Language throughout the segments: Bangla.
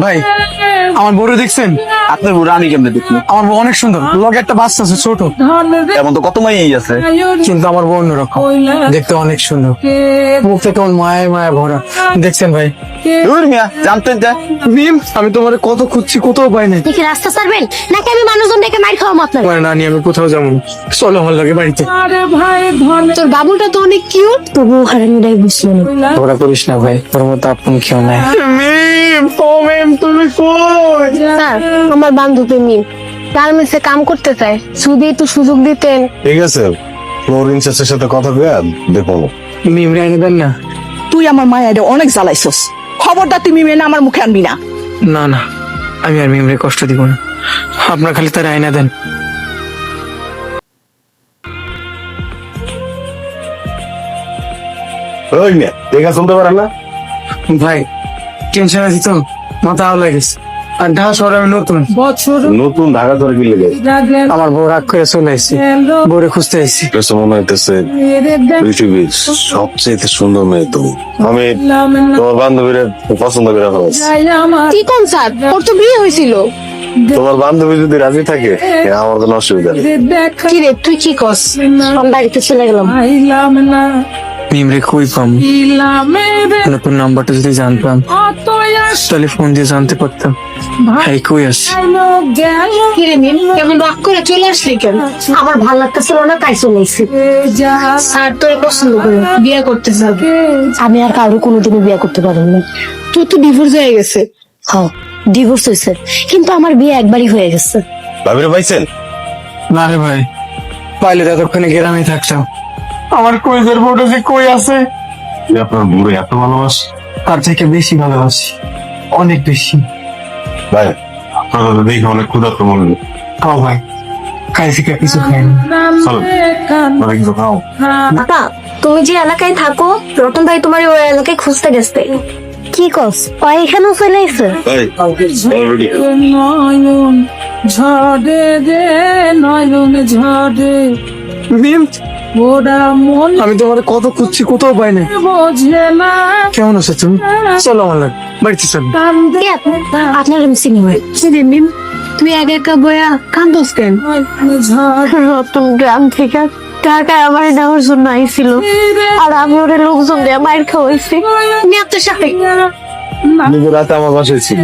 ভাই আমার বউরে দেখছেন? আপনার বুড়া আমি কেমনে দেখবো? আমার বউ অনেক সুন্দর, লগে একটা বাচ্চা আছে ছোট, এমন তো কত মাইয়াই আছে। কিন্তু আমার বউ অন্যরকম, দেখতে অনেক সুন্দর, মুখটা কেমন মায়ায় মায়া ভরা। দেখছেন ভাই? দূর মিয়া, জানতেন যা। মিম, আমি তোমার কত খুঁজছি, কোথাও পাই নাই। দেখি রাস্তা ছাড়বেন নাকি আমি মানুষজন ডেকে মার খাওয়াম আপনার? তোমার না নিয়ে আমি কোথাও যাবো না। চলো আমার লাগে বাড়িতে। তোর বাবুটা তো অনেক কিউট, তবু হারামিটাই বুঝলো না। তোরা করিস না ভাই, তোর মতো আপন কেউ নাই। মিম, ও মিম, তুমি কই? স্যার, আমার বান্ধবী মিম গার্মেন্টসে কাম করতে চায়, যদি একটু সুযোগ দিতেন। ঠিক আছে, ফ্লোর ইনচার্জের সাথে কথা বলে দেখো। মিম রে এনে দেন না। তুই আমার মায়ের অনেক জ্বালাইছস, খবরদার তুই মেনে আমার মুখে আনবি না। না না, আমি আর মিম রে কষ্ট দিব না, আপনার খালি তার আয়না দেন। ওই মিয়া, দেখা শুনতে পারেন না? ভাই টেনশন আছে তো, মাথা আওলা গেছে। আর ঢাকা শহরে আমি নতুন, নতুন ঢাকা ধরে কি লেগে আমার বউ রাগ করে চলে আসছে, বউরে খুঁজতে আসছি। মনে হইতেছে পৃথিবীর সবচেয়ে সুন্দর মেয়ে তুমি। আমি তোমার বান্ধবীরা পছন্দ করে ফেলেছি। কি কোন স্যার, ওর তো বিয়ে হয়েছিল। তোমার বান্ধবী যদি রাজি থাকে আমার কোনো অসুবিধা নেই। কি রে তুই কি কস? আমি বাড়িতে চলে গেলাম। মিম রে কই পাম, নতুন নাম্বারটা যদি জানতাম তাহলে ফোন দিয়ে জানতে পারতাম ভাই কই আছে। কি রে মিম, কেমন রাগ করে চলে আসলি কেন? আমার ভালো লাগতেছিল না তাই চলে এসেছি। স্যার তোরে পছন্দ করে বিয়ে করতে চাবে। আমি আর কারো কোনোদিনও বিয়ে করতে পারবো না। তুই তো ডিভোর্স হয়ে গেছে। হ্যাঁ ডিভোর্স হয়েছে, কিন্তু আমার বিয়ে একবারই হয়ে গেছে। ভাবিরা পাইছেন? না রে ভাই, পাইলে ততক্ষণে গ্রামে থাকতাম। আমার কইজের বউটা যে কই আছে। আপনার বুড়ো এত ভালোবাসে? তার থেকে বেশি ভালোবাসি, অনেক বেশি। ভাই আপনারা তো দেখে অনেক ক্ষুধার্ত মনে হয়। খাও ভাই, খাই থেকে কিছু খাইনি। চলো আপনারা কিছু খাও। বাবা, তুমি যে এলাকায় থাকো, রতন ভাই তোমার ওই এলাকায় খুঁজতে গেছে। কি কস? ও এখানেও চলে এসেছে? ভাই অলরেডি নয়ন ঝড়ে রে নয়ন ঝড়ে মিম, ওরা মন আমি তোমার কত খুঁজছি, কোথাও পাই নাই। বোঝে না কেমন আছো তুমি? চলো আমার লাগে বাড়িতে চলো। কান্দে আপনার আমি চিনি ভাই। মিম, তুই একা একা বয়া কান্দোস কেন? ঝড় রতন গ্রাম থেকে ঢাকায় আমার নেওয়ার জন্য আইছিল, আর আমি ওরে লোকজন দিয়ে মাইর খাওয়াইছি। আপনার সাথে কিন্তু রাতে আমার বাসায় ছিল।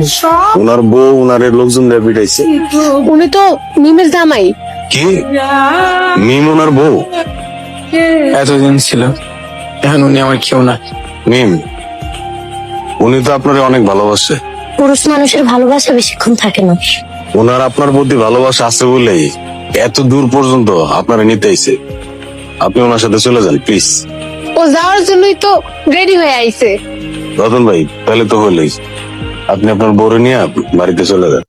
ওনার বউ ওনারের লোকজন দিয়ে পিটাইছে। উনি তো মিমের জামাই। কি? মিম ওনার বউ? এতদিন ছিল, এখন উনি আমার কেউ না। মিম উনি তো আপনারে অনেক ভালোবাসে। পুরুষ মানুষের ভালোবাসা বেশিক্ষণ থাকে না। ওনার আপনার প্রতি ভালোবাসা আছে বলেই এত দূর পর্যন্ত আপনারা নিতে আইছে। আপনি ওনার সাথে চলে যান প্লিজ। ও যাওয়ার জন্যই তো রেডি হয়ে আইছে। রতন ভাই তাহলে তো হলেই, আপনি আপনার বউরে নিয়ে বাড়িতে চলে যান।